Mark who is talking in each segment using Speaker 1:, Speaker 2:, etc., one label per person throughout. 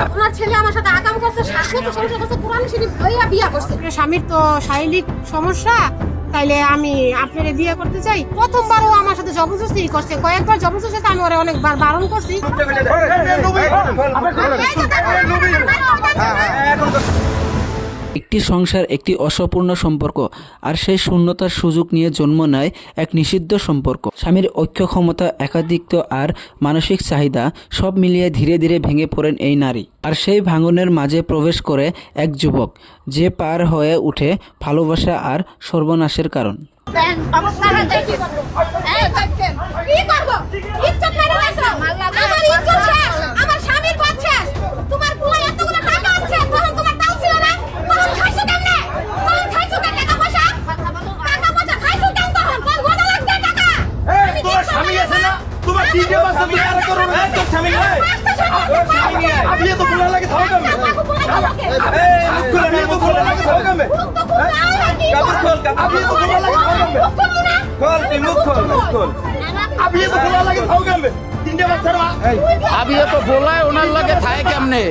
Speaker 1: আপনার ছেলে আমার সাথে আকাম করছে, সংসার করছে, কোরআন শরীফ লইয়া বিয়া করছে। স্বামীর তো শারীরিক সমস্যা, তাইলে আমি আপনারে বিয়ে করতে চাই। প্রথমবারও আমার সাথে জবরদস্তি করছে, কয়েকবার জবরদস্তি, আমি ওরে অনেকবার বারণ করছি।
Speaker 2: একটি সংসার একটি অসম্পূর্ণ সম্পর্ক, আর সেই শূন্যতার সুযোগ নিয়ে জন্ম নেয় এক নিষিদ্ধ সম্পর্ক। স্বামীর ঐক্য ক্ষমতা, একাধিত্ব আর মানসিক চাহিদা সব মিলিয়ে ধীরে ধীরে ভেঙে পড়েন এই নারী। আর সেই ভাঙনের মাঝে প্রবেশ করে এক যুবক, যে পার হয়ে উঠে ভালোবাসা আর সর্বনাশের কারণ।
Speaker 3: अब ये तो बोला है उन्हें लगे थाए केमने,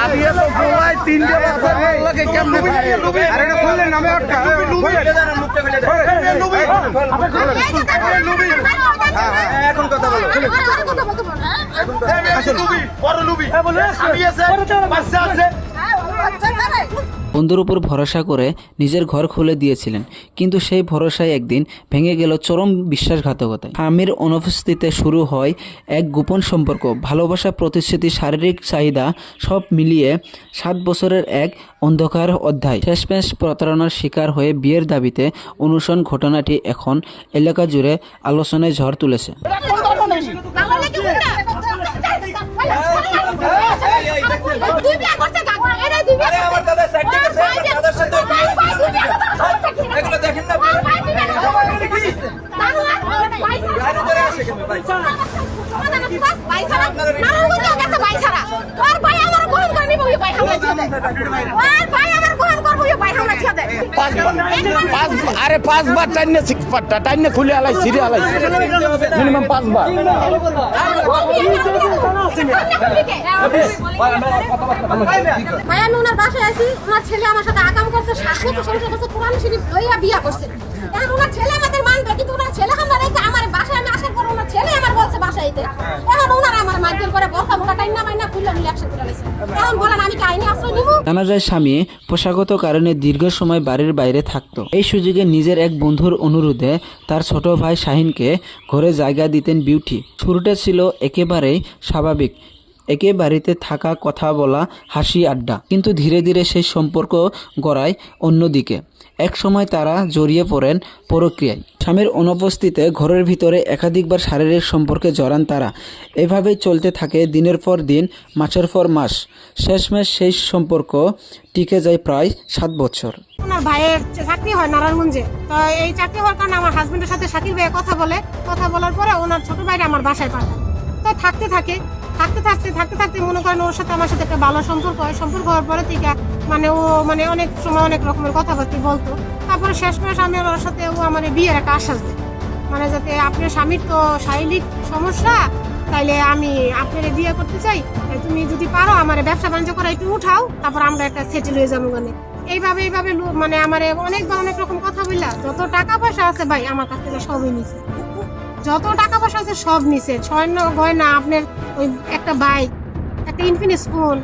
Speaker 3: अब ये तो बोला है 3 बार लगे केमने थाए। अरे ना खोल ना मैं अटका এখন কথা বলো, আসুন বড় লুবি আমি আছে বাচ্চা আছে।
Speaker 2: বন্ধুর উপর ভরসা করে নিজের ঘর খুলে দিয়েছিলেন, কিন্তু সেই ভরসায় একদিন ভেঙে গেল চরম বিশ্বাসঘাতকতায়। স্বামীর অনুপস্থিতিতে শুরু হয় এক গোপন সম্পর্ক, ভালোবাসা, প্রতিশ্রুতি, শারীরিক চাহিদা সব মিলিয়ে 7 বছরের এক অন্ধকার অধ্যায়। শেষমেশ প্রতারণার শিকার হয়ে বিয়ের দাবিতে অনুসরণ ঘটনাটি এখন এলাকা জুড়ে আলোচনায় ঝড় তুলেছে।
Speaker 3: अरे 5 बार टाइने 6 पट्टा टाइने खुले आलाई सीधे आलाई मिनिमम 5 बार।
Speaker 1: ভাইয়া ওনার বাসায় আছি, ওনার ছেলে আমার সাথে আকাম করছে, সংসার করছে, কোরআন শরীফ লইয়া বিয়া করছে। এখন ওনার ছেলে আমাদের মানবে, কিন্তু ওনার ছেলে আমরা রেখে আমার বাসায় আমি আসার পর ওনার ছেলে আমার বলছে বাসায় আইতে। এখন ওনারা আমার মারধর করে বকা মোটা টাইনা মাইনা খুললে মিলে একসাথে করে লাইছে। এখন বলেন আমি কি আইনি আশ্রয় নিব?
Speaker 2: জানা যায় স্বামী পেশাগত কারণে দীর্ঘ সময় বাড়ির বাইরে থাকতো। এই সুযোগে নিজের এক বন্ধুর অনুরোধে তার ছোট ভাই শাহিনকে ঘরে জায়গা দিতেন বিউটি। শুরুটা ছিল একেবারেই স্বাভাবিক, একে বাড়িতে থাকা, কথা বলা, হাসি আড্ডা, কিন্তু ধীরে ধীরে সেই সম্পর্ক গড়ায় অন্যদিকে। এক সময় তারা জড়িয়ে পড়েন পরক্রিয়ায়। স্বামীর অনুপস্থিতিতে ঘরের ভিতরে একাধিকবার শারীরিক সম্পর্কে জড়ান তারা। এভাবেই চলতে থাকে দিনের পর দিন, মাসের পর মাস। শেষমেশ সেই সম্পর্ক টিকে যায় প্রায় 7 বছর।
Speaker 1: ওনার ভাইয়ের চাকরি হয় নারায়ণগঞ্জে, তো এই চাকরি হওয়ার কারণে আমার হাজবেন্ডের সাথে শাকিল ভাই কথা বলার পরে ওনার ছোট ভাইরা আমার বাসায় পাঠায়। তো থাকতে থাকতে মনে করেন ওর সাথে আমার সাথে একটা ভালো সম্পর্ক হয়। সম্পর্ক হওয়ার পরে থেকে ও অনেক সময় অনেক রকমের কথাবার্তা বলতো। তারপরে শেষমেশ আমি ওর সাথে ও আমার বিয়ের একটা আশ্বাস দেয়, যাতে আপনার স্বামীর তো শারীরিক সমস্যা, তাইলে আমি আপনার বিয়ে করতে চাই, তুমি যদি পারো আমার ব্যবসা বাণিজ্য করা একটু উঠাও, তারপর আমরা একটা সেটেল হয়ে যাবো। এইভাবে আমার অনেক রকম কথা বললা। যত টাকা পয়সা আছে ভাই আমার কাছ থেকে সবই নিছে, যত টাকা পয়সা আছে সব নিছে। 6 গয়না, আপনার ওই একটা বাইক, একটা ইনফিনিক্স ফোন।